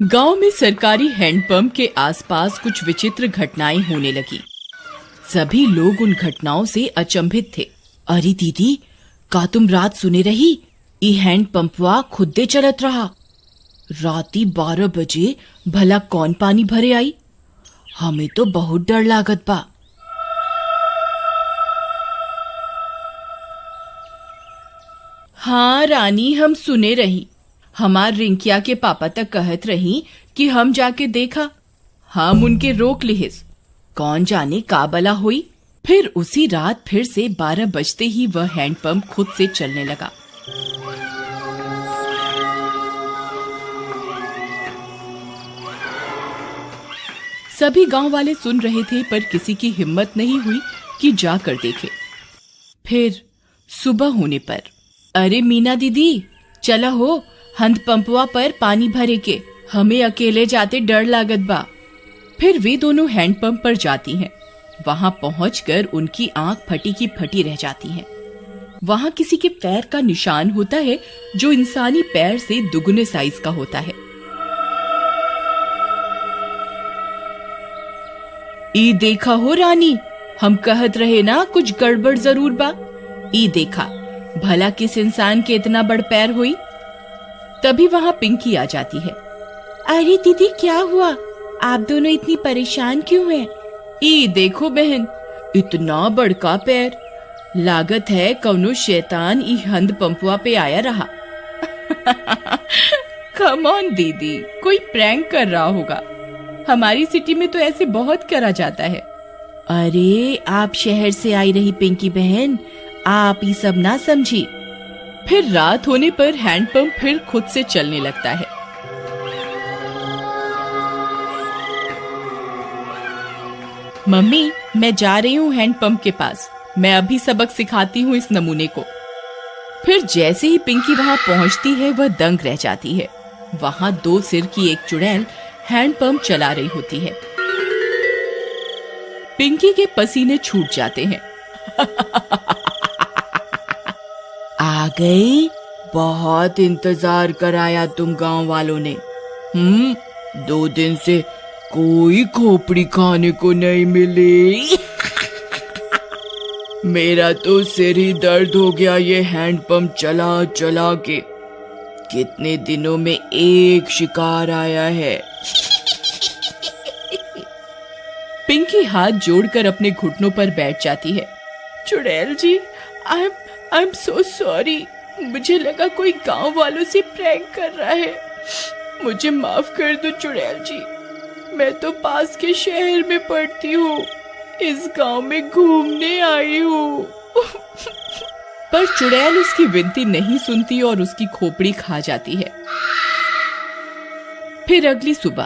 गांव में सरकारी हैंडपंप के आसपास कुछ विचित्र घटनाएं होने लगी। सभी लोग उन घटनाओं से अचंभित थे। अरे दीदी, का तुम रात सुने रही? ई हैंडपंपवा खुदे चलत रहा। राती 12 बजे भला कौन पानी भरे आई? हमें तो बहुत डर लागत बा। हाँ रानी, हम सुने रही। हमार रिंकिया के पापा तक कहत रही कि हम जाके देखा। हम उनके रोक लिहिस। कौन जाने का बला हुई। फिर उसी रात फिर से 12 बजते ही वह हैंडपंप खुद से चलने लगा। सभी गांव वाले सुन रहे थे, पर किसी की हिम्मत नहीं हुई कि जाकर देखे। फिर सुबह होने पर, अरे मीना दीदी, चला हो, हैंडपंपवा पर पानी भरे के। हमें अकेले जाते डर लागत बा। फिर वे दोनों हैंडपंप पर जाती हैं। वहां पहुंचकर उनकी आंख फटी की फटी रह जाती है। वहां किसी के पैर का निशान होता है जो इंसानी पैर से दुगने साइज का होता है। ई देखा हो रानी, हम कहत रहे ना कुछ गड़बड़ जरूर बा। ई देखा, भला किस इंसान के इतना बड़ पैर हुई। तभी वहां पिंकी आ जाती है। अरे दीदी, क्या हुआ? आप दोनों इतनी परेशान क्यों हैं? ई देखो बहन, इतना बड़का पैर। लागत है कौनो शैतान ई हैंडपंपवा पे आया रहा। कम ऑन दीदी, कोई प्रैंक कर रहा होगा। हमारी सिटी में तो ऐसे बहुत करा जाता है। अरे आप शहर से आई रही पिंकी बहन, आप ये सब ना समझी। फिर रात होने पर हैंडपंप फिर खुद से चलने लगता है। मम्मी, मैं जा रही हूँ हैंडपंप के पास। मैं अभी सबक सिखाती हूँ इस नमूने को। फिर जैसे ही पिंकी वहां पहुंचती है, वह दंग रह जाती है। वहां 2 सिर की एक चुड़ैल हैंडपंप चला रही होती है। पिंकी के पसीने छूट जाते हैं। आ गई, बहुत इंतजार कराया तुम गांव वालों ने। 2 दिन से कोई खोपड़ी खाने को नहीं मिली। मेरा तो सिर ही दर्द हो गया ये हैंडपंप चला चला के। कितने दिनों में एक शिकार आया है। पिंकी हाथ जोड़कर अपने घुटनों पर बैठ जाती है। चुड़ैल जी, आई एम सो सॉरी। मुझे लगा कोई गांव वालों से प्रैंक कर रहा है। मुझे माफ कर दो चुड़ैल जी। मैं तो पास के शहर में पढ़ती हूँ, इस गांव में घूमने आई हूँ। पर चुड़ैल उसकी विनती नहीं सुनती और उसकी खोपड़ी खा जाती है। फिर अगली सुबह,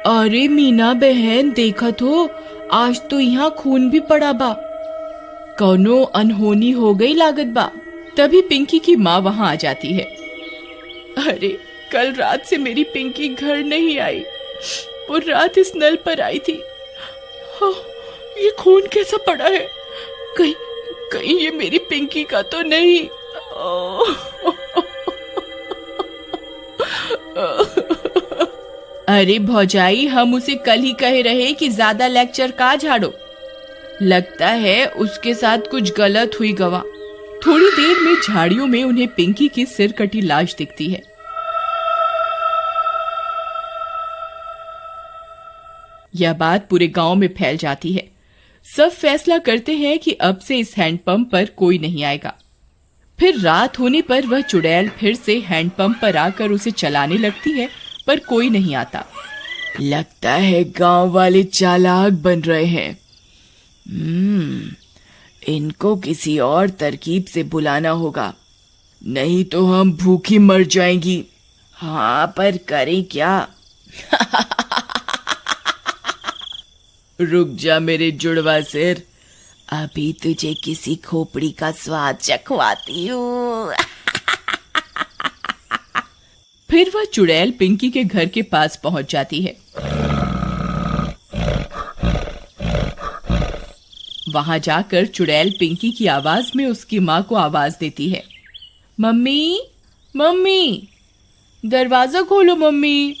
अरे मीना बहन, देखा तो आज तो यहाँ खून भी पड़ा बा। कौनो अनहोनी हो गई लागत बा। तभी पिंकी की माँ वहां आ जाती है। अरे कल रात से मेरी पिंकी घर नहीं आई। वो रात इस नल पर आई थी। हाँ, ये खून कैसा पड़ा है? कहीं ये मेरी पिंकी का तो नहीं। अरे भौजाई, हम उसे कल ही कहे रहे कि ज्यादा लेक्चर का झाड़ो। लगता है उसके साथ कुछ गलत हुई गवा। थोड़ी देर में झाड़ियों में उन्हें पिंकी की सिर कटी लाश दिखती है। यह बात पूरे गांव में फैल जाती है। सब फैसला करते हैं कि अब से इस हैंडपंप पर कोई नहीं आएगा। फिर रात होने पर वह चुड़ैल फिर से हैंडपंप पर आकर उसे चलाने लगती है, पर कोई नहीं आता। लगता है गांव वाले चालाक बन रहे हैं। इनको किसी और तरकीब से बुलाना होगा, नहीं तो हम भूखी मर जाएंगी। हाँ, पर करें क्या? रुक जा मेरे जुड़वा सिर, अभी तुझे किसी खोपड़ी का स्वाद चखवाती हूँ। फिर वह चुड़ैल पिंकी के घर के पास पहुंच जाती है। वहां जाकर चुड़ैल पिंकी की आवाज में उसकी माँ को आवाज देती है। मम्मी, मम्मी, दरवाजा खोलो मम्मी।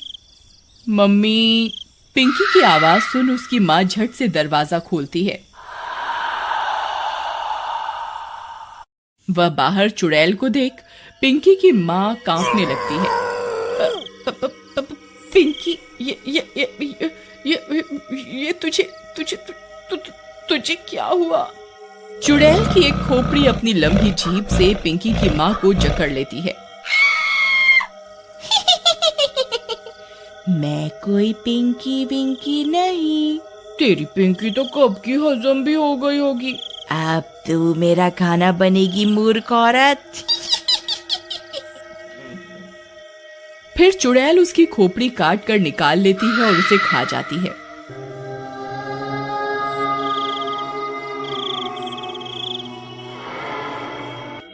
मम्मी। पिंकी की आवाज सुन उसकी माँ झट से दरवाजा खोलती है। वह बाहर चुड़ैल को देख पिंकी की माँ कांपने लगती है। पिंकी, ये तुझे क्या हुआ? चुड़ैल की एक खोपड़ी अपनी लंबी जीभ से पिंकी की माँ को जकड़ लेती है। मैं कोई पिंकी विंकी नहीं। तेरी पिंकी तो कब की हजम भी हो गई होगी। अब तू मेरा खाना बनेगी मूर्ख औरत। फिर चुड़ैल उसकी खोपड़ी काट कर निकाल लेती है और उसे खा जाती है।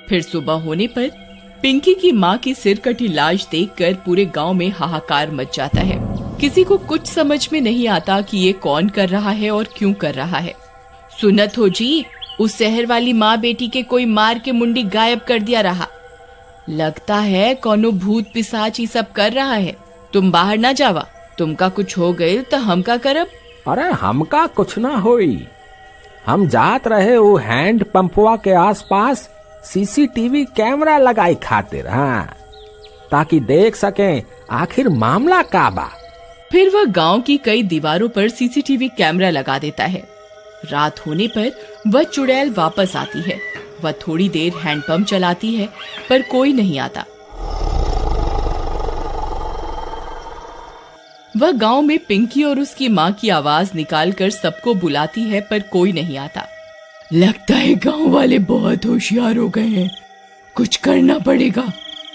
फिर सुबह होने पर पिंकी की माँ की सिर कटी लाश देखकर पूरे गांव में हाहाकार मच जाता है। किसी को कुछ समझ में नहीं आता कि ये कौन कर रहा है और क्यों कर रहा है। सुनत हो जी, उस शहर वाली माँ बेटी के कोई मार के मुंडी गायब कर दिया रहा। लगता है कोनो भूत पिशाच ही सब कर रहा है। तुम बाहर ना जावा, तुमका कुछ हो गए तो हम का करब? अरे हमका कुछ ना होई। हम जात रहे वो हैंड पंपवा के आसपास सीसीटीवी कैमरा लगाई खातिर, हाँ, ताकि देख सकें आखिर मामला का बा। फिर वह गांव की कई दीवारों पर सीसीटीवी कैमरा लगा देता है। रात होने पर वह चुड़ैल वापस आती है। वह थोड़ी देर हैंडपंप चलाती है पर कोई नहीं आता। वह गांव में पिंकी और उसकी माँ की आवाज निकालकर सबको बुलाती है पर कोई नहीं आता। लगता है गांव वाले बहुत होशियार हो गए हैं, कुछ करना पड़ेगा।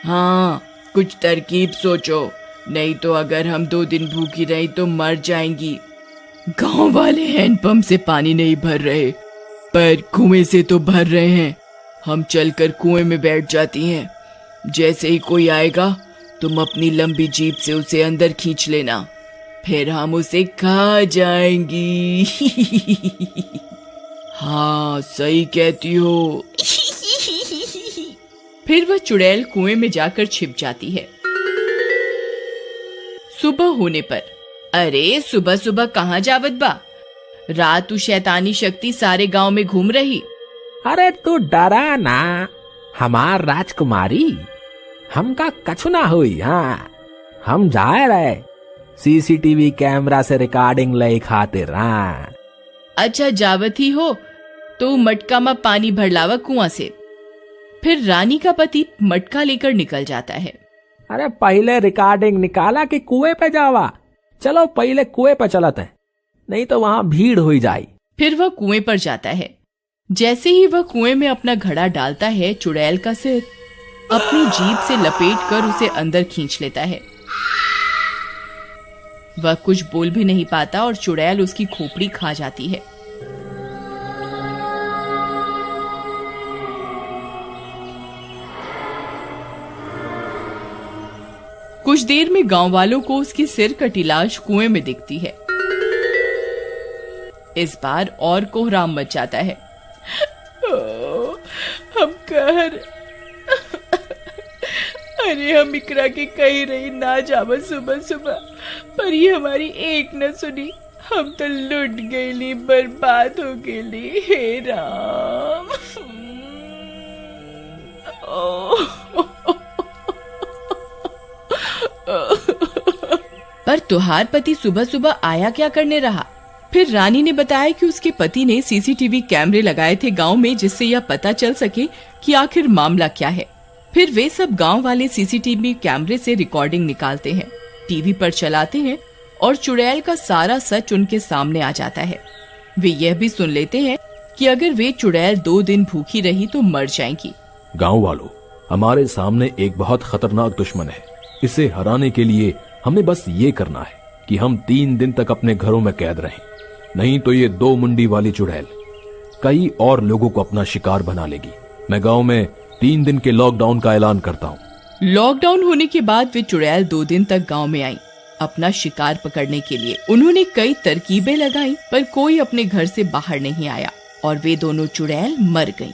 हाँ, कुछ तरकीब सोचो, नहीं तो अगर हम 2 दिन भूखी रही तो मर जाएंगी। गांव वाले हैंडपंप से पानी नहीं भर रहे पर कुएं से तो भर रहे हैं। हम चलकर कुएं में बैठ जाती हैं। जैसे ही कोई आएगा तुम अपनी लंबी जीभ से उसे अंदर खींच लेना, फिर हम उसे खा जाएंगी। हाँ, सही कहती हो। फिर वह चुड़ैल कुएं में जाकर छिप जाती है। सुबह होने पर, अरे सुबह सुबह कहाँ जावत बा? रात तू शैतानी शक्ति सारे गांव में घूम रही। अरे तू डरा ना हमार राजकुमारी, हमका कछु ना हुई। हाँ, हम जाए रहे सीसीटीवी कैमरा से रिकॉर्डिंग ले खातिर। हाँ, अच्छा जावत ही हो तो मटका में पानी भर लावा कुआं से। फिर रानी का पति मटका लेकर निकल जाता है। अरे पहले रिकॉर्डिंग निकाला कि कुएं पे जावा? चलो पहले कुएं पे चलते हैं, नहीं तो वहां भीड़ हो जाए। फिर वह कुएं पर जाता है। जैसे ही वह कुएं में अपना घड़ा डालता है, चुड़ैल का सिर अपनी जीभ से लपेट कर उसे अंदर खींच लेता है। वह कुछ बोल भी नहीं पाता और चुड़ैल उसकी खोपड़ी खा जाती है। कुछ देर में गांव वालों को उसकी सिर कटी लाश कुएं में दिखती है। इस बार और कोहराम मच जाता है। हम कहर, अरे हम इकरा के कही रही ना जावा सुबह सुबह, पर ये हमारी एक न सुनी। हम तो लुट गईली, बर्बाद हो गईली। हे राम। पर तुहार पति सुबह सुबह आया क्या करने रहा? फिर रानी ने बताया कि उसके पति ने सीसीटीवी कैमरे लगाए थे गांव में, जिससे यह पता चल सके कि आखिर मामला क्या है। फिर वे सब गांव वाले सीसीटीवी कैमरे से रिकॉर्डिंग निकालते हैं, टीवी पर चलाते हैं और चुड़ैल का सारा सच उनके सामने आ जाता है। वे यह भी सुन लेते हैं कि अगर वे चुड़ैल 2 दिन भूखी रही तो मर जाएंगी। गांव वालों, हमारे सामने एक बहुत खतरनाक दुश्मन है। इसे हराने के लिए हमें बस ये करना है कि हम 3 दिन तक अपने घरों में कैद रहें, नहीं तो ये 2 मुंडी वाली चुड़ैल कई और लोगों को अपना शिकार बना लेगी। मैं गांव में 3 दिन के लॉकडाउन का ऐलान करता हूँ। लॉकडाउन होने के बाद वे चुड़ैल 2 दिन तक गांव में आई अपना शिकार पकड़ने के लिए। उन्होंने कई तरकीबें लगाई पर कोई अपने घर से बाहर नहीं आया और वे दोनों चुड़ैल मर गईं।